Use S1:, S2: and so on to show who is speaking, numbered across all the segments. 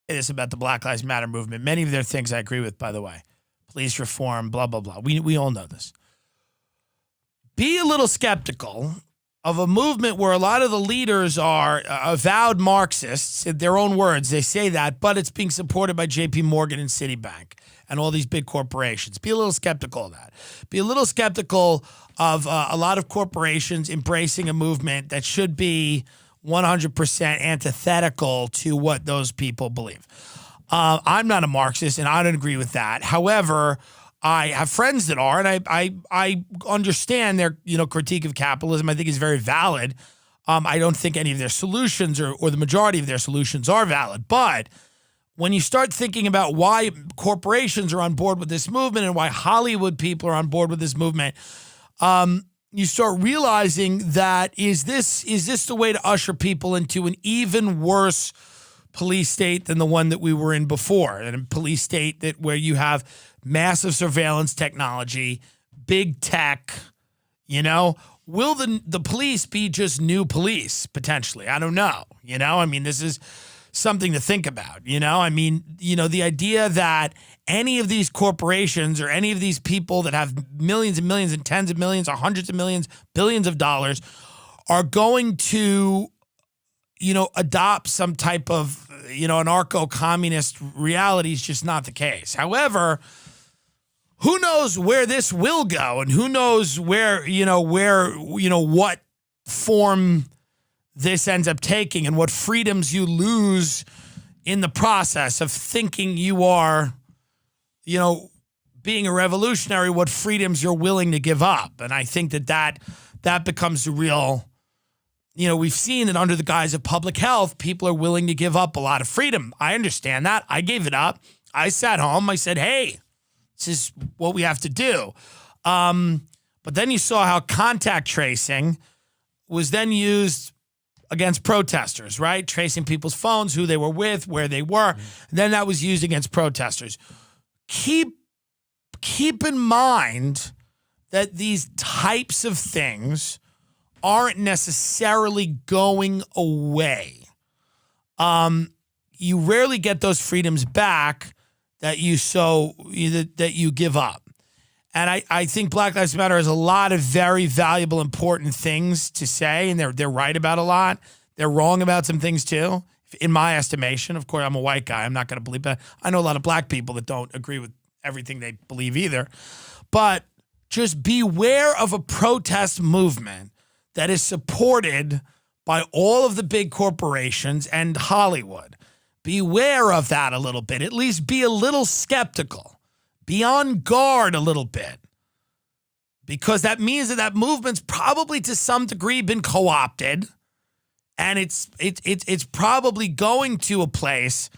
S1: this about the Black Lives Matter movement. Many of their things I agree with, by the way. Police reform, blah, blah, blah. We all know this. Be a little skeptical of a movement where a lot of the leaders are avowed Marxists, in their own words. They say that, but it's being supported by JP Morgan and Citibank and all these big corporations. Be a little skeptical of that. Be a little skeptical of a lot of corporations embracing a movement that should be 100% antithetical to what those people believe. I'm not a Marxist, and I don't agree with that. However, I have friends that are, and I understand their critique of capitalism. I think is very valid. I don't think any of their solutions or the majority of their solutions are valid. But when you start thinking about why corporations are on board with this movement and why Hollywood people are on board with this movement, you start realizing that is this the way to usher people into an even worse police state than the one that we were in before, and a police state where you have massive surveillance technology, big tech, will the police be just new police potentially? I don't know. I mean, this is something to think about, I mean, the idea that any of these corporations or any of these people that have millions and millions and tens of millions or hundreds of millions, billions of dollars are going to adopt some type of, anarcho-communist reality is just not the case. However, who knows where this will go, and who knows where what form this ends up taking, and what freedoms you lose in the process of thinking you are, being a revolutionary, what freedoms you're willing to give up. And I think that becomes the real, we've seen that under the guise of public health, people are willing to give up a lot of freedom. I understand that. I gave it up. I sat home. I said, hey, this is what we have to do. But then you saw how contact tracing was then used against protesters, right? Tracing people's phones, who they were with, where they were. Mm-hmm. Then that was used against protesters. Keep in mind that these types of things aren't necessarily going away. You rarely get those freedoms back that you give up. And I think Black Lives Matter has a lot of very valuable, important things to say, and they're right about a lot. They're wrong about some things too, in my estimation. Of course, I'm a white guy. I'm not going to believe that. I know a lot of black people that don't agree with everything they believe either. But just beware of a protest movement that is supported by all of the big corporations and Hollywood. Beware of that a little bit. At least be a little skeptical. Be on guard a little bit. Because that means that movement's probably to some degree been co-opted. And it's probably going to a place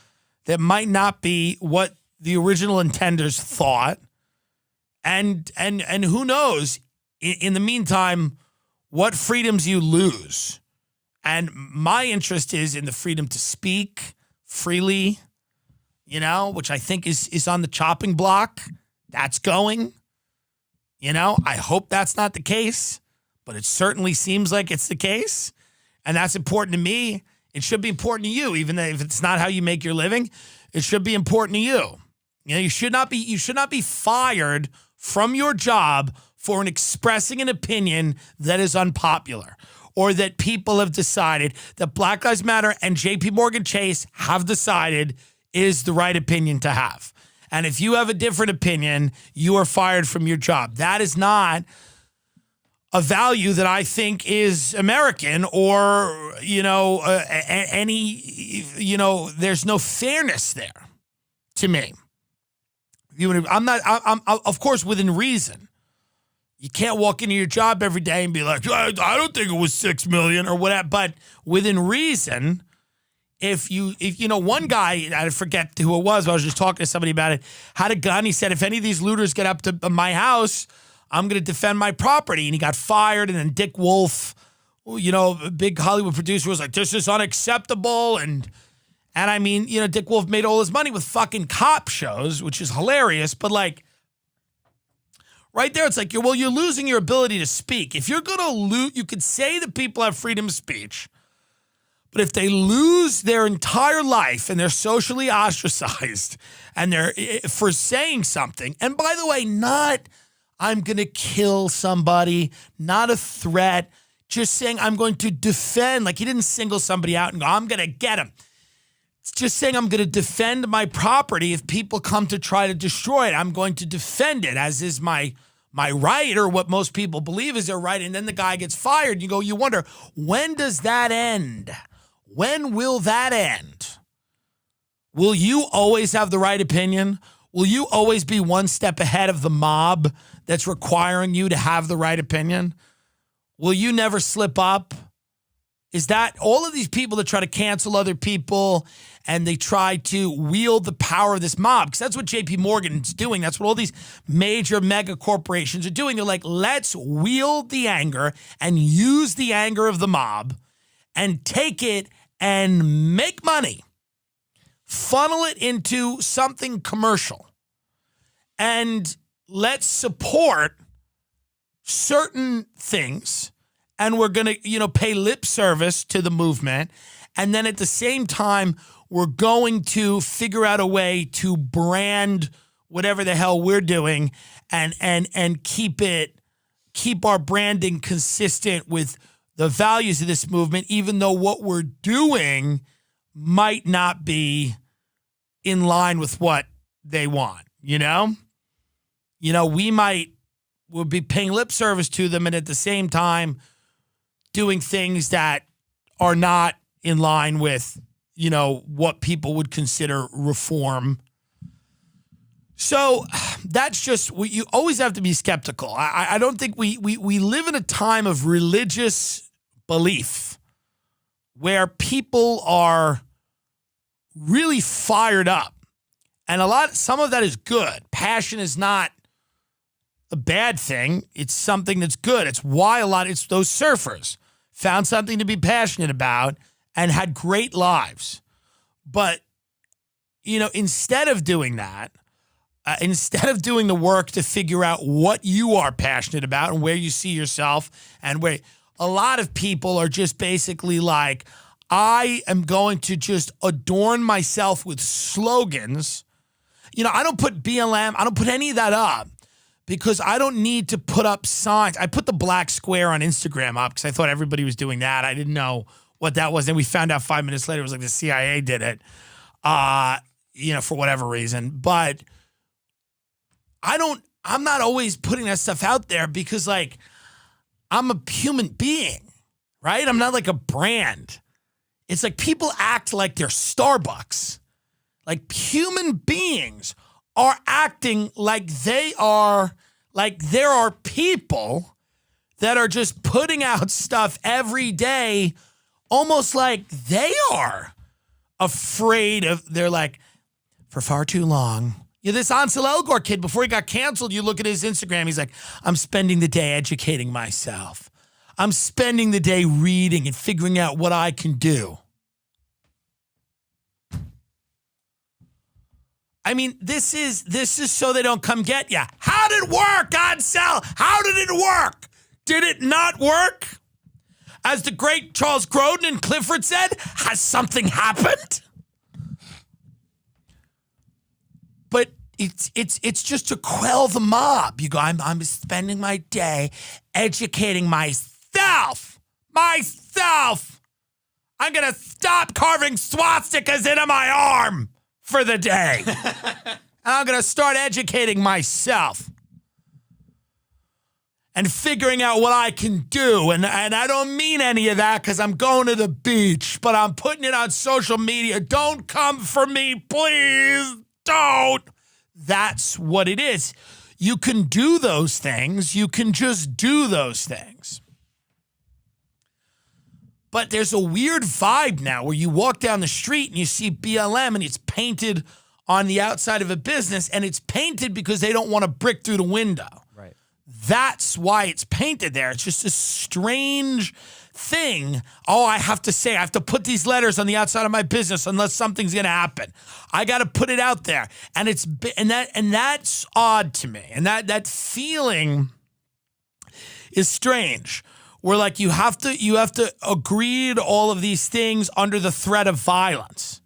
S1: that might not be what the original intenders thought. And who knows, in the meantime, what freedoms you lose. And my interest is in the freedom to speak freely, which I think is on the chopping block. That's going. I hope that's not the case, but it certainly seems like it's the case. And that's important to me. It should be important to you, even if it's not how you make your living. It should be important to you. You should not be fired from your job for expressing an opinion that is unpopular, or that people have decided that Black Lives Matter and JP Morgan Chase have decided is the right opinion to have. And if you have a different opinion, you are fired from your job. That is not a value that I think is American, or, there's no fairness there to me. I'm of course, within reason. You can't walk into your job every day and be like, I don't think it was 6 million or whatever. But within reason, if one guy, I forget who it was, but I was just talking to somebody about it, had a gun. He said, if any of these looters get up to my house, I'm going to defend my property. And he got fired. And then Dick Wolf, a big Hollywood producer, was like, this is unacceptable. And I mean, Dick Wolf made all his money with fucking cop shows, which is hilarious. But right there, it's like, you're losing your ability to speak. If you're going to loot, you could say that people have freedom of speech, But if they lose their entire life and they're socially ostracized and they're for saying something, and by the way, not I'm going to kill somebody, not a threat, just saying I'm going to defend, like he didn't single somebody out and go, I'm going to get him. It's just saying I'm going to defend my property if people come to try to destroy it. I'm going to defend it, as is my right, or what most people believe is their right, and then the guy gets fired. You wonder, when does that end? When will that end? Will you always have the right opinion? Will you always be one step ahead of the mob that's requiring you to have the right opinion? Will you never slip up? Is that all of these people that try to cancel other people and they try to wield the power of this mob? Because that's what JP Morgan's doing. That's what all these major mega corporations are doing. They're like, let's wield the anger and use the anger of the mob and take it and make money. Funnel it into something commercial. And let's support certain things, and we're going to, pay lip service to the movement. And then at the same time, we're going to figure out a way to brand whatever the hell we're doing and keep our branding consistent with the values of this movement, even though what we're doing might not be in line with what they want, we'll be paying lip service to them and at the same time doing things that are not in line with, what people would consider reform. So that's just, you always have to be skeptical. I don't think we live in a time of religious belief where people are really fired up. And some of that is good. Passion is not a bad thing. It's something that's good. It's why it's those surfers found something to be passionate about and had great lives. But, instead of doing that, instead of doing the work to figure out what you are passionate about and where you see yourself, and where a lot of people are just basically like, I am going to just adorn myself with slogans. I don't put BLM, I don't put any of that up because I don't need to put up signs. I put the black square on Instagram up because I thought everybody was doing that. I didn't know what that was. Then we found out 5 minutes later it was like the CIA did it, for whatever reason. But I'm not always putting that stuff out there because, I'm a human being, right? I'm not like a brand. It's like people act like they're Starbucks. Like human beings are acting like there are people that are just putting out stuff every day, almost like they are afraid of, they're like, for far too long. This Ansel Elgort kid, before he got canceled, you look at his Instagram, he's like, I'm spending the day educating myself. I'm spending the day reading and figuring out what I can do. I mean, this is so they don't come get you. How did it work, Ansel? How did it work? Did it not work? As the great Charles Grodin and Clifford said, has something happened? But it's just to quell the mob. You go, I'm spending my day educating myself. I'm going to stop carving swastikas into my arm for the day. And I'm going to start educating myself and figuring out what I can do. And I don't mean any of that because I'm going to the beach, but I'm putting it on social media. Don't come for me, please. Don't. That's what it is. You can do those things. You can just do those things. But there's a weird vibe now where you walk down the street and you see BLM and it's painted on the outside of a business, and it's painted because they don't want to brick through the window.
S2: Right.
S1: That's why it's painted there. It's just a strange thing. Oh, I have to put these letters on the outside of my business unless something's going to happen. I got to put it out there. And that's odd to me. And that feeling is strange. where like you have to agree to all of these things under the threat of violence,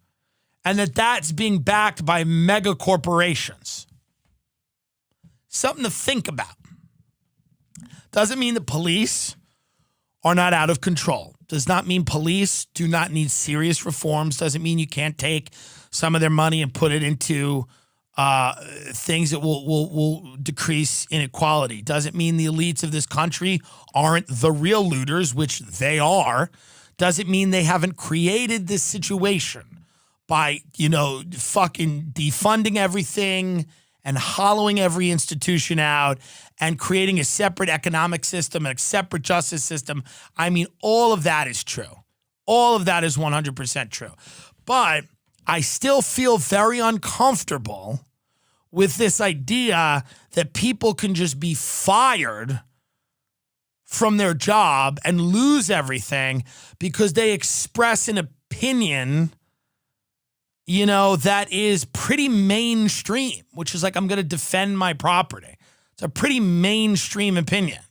S1: and that's being backed by mega corporations. Something to think about. Doesn't mean the police are not out of control. Does not mean police do not need serious reforms. Doesn't mean you can't take some of their money and put it into things that will decrease inequality. Doesn't mean the elites of this country aren't the real looters, which they are. Doesn't mean they haven't created this situation by, fucking defunding everything and hollowing every institution out and creating a separate economic system and a separate justice system. I mean, all of that is true. All of that is 100% true. But I still feel very uncomfortable with this idea that people can just be fired from their job and lose everything because they express an opinion that is pretty mainstream, which is like, I'm going to defend my property. It's a pretty mainstream opinion.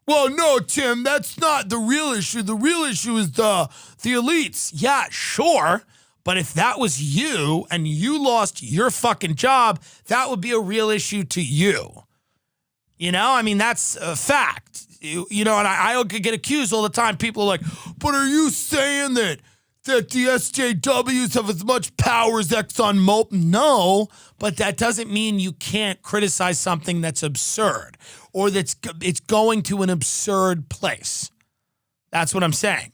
S1: Well, no, Tim, that's not the real issue. The real issue is the elites. Yeah, sure. But if that was you and you lost your fucking job, that would be a real issue to you. I mean, that's a fact. And I get accused all the time. People are like, but are you saying that the SJWs have as much power as ExxonMobil? No, but that doesn't mean you can't criticize something that's absurd or it's going to an absurd place. That's what I'm saying.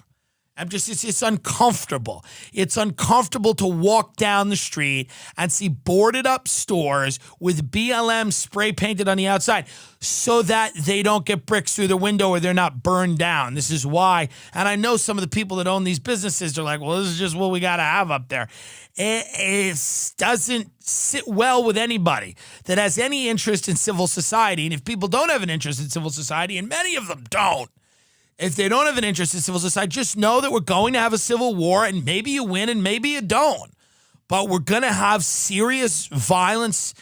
S1: It's uncomfortable. It's uncomfortable to walk down the street and see boarded up stores with BLM spray painted on the outside so that they don't get bricks through the window or they're not burned down. This is why. And I know some of the people that own these businesses are like, well, this is just what we got to have up there. It doesn't sit well with anybody that has any interest in civil society. And if people don't have an interest in civil society, and many of them don't, if they don't have an interest in civil society, just know that we're going to have a civil war, and maybe you win and maybe you don't. But we're going to have serious violence,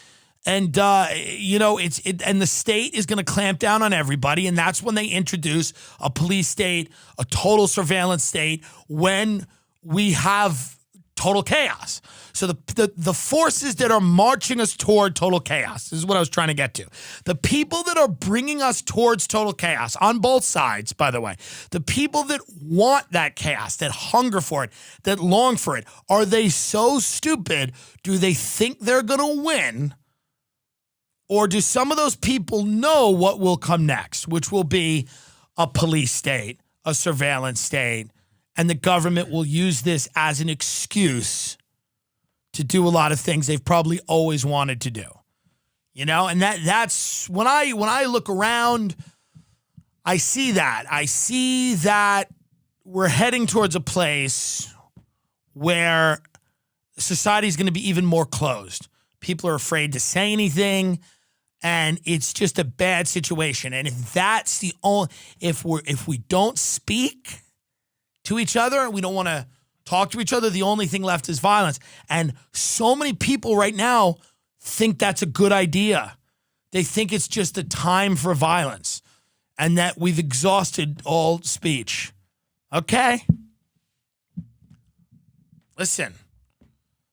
S1: and and the state is going to clamp down on everybody, and that's when they introduce a police state, a total surveillance state, when we have total chaos. So the forces that are marching us toward total chaos, this is what I was trying to get to. The people that are bringing us towards total chaos, on both sides, by the way, the people that want that chaos, that hunger for it, that long for it, are they so stupid? Do they think they're going to win? Or do some of those people know what will come next, which will be a police state, a surveillance state, and the government will use this as an excuse to do a lot of things they've probably always wanted to do. And that's when I look around, I see that. I see that we're heading towards a place where society is going to be even more closed. People are afraid to say anything, and it's just a bad situation. And if that's the only, if we don't speak to each other and we don't want to talk to each other, the only thing left is violence. And so many people right now think that's a good idea. They think it's just a time for violence and that we've exhausted all speech. Okay? Listen,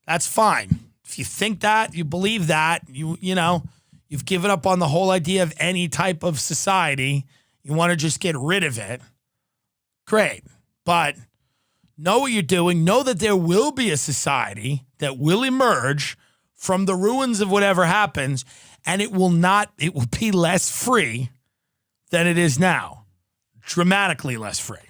S1: that's fine. If you think that, you believe that, you've given up on the whole idea of any type of society, you want to just get rid of it, great. But know what you're doing. Know that there will be a society that will emerge from the ruins of whatever happens, and it will be less free than it is now. Dramatically less free.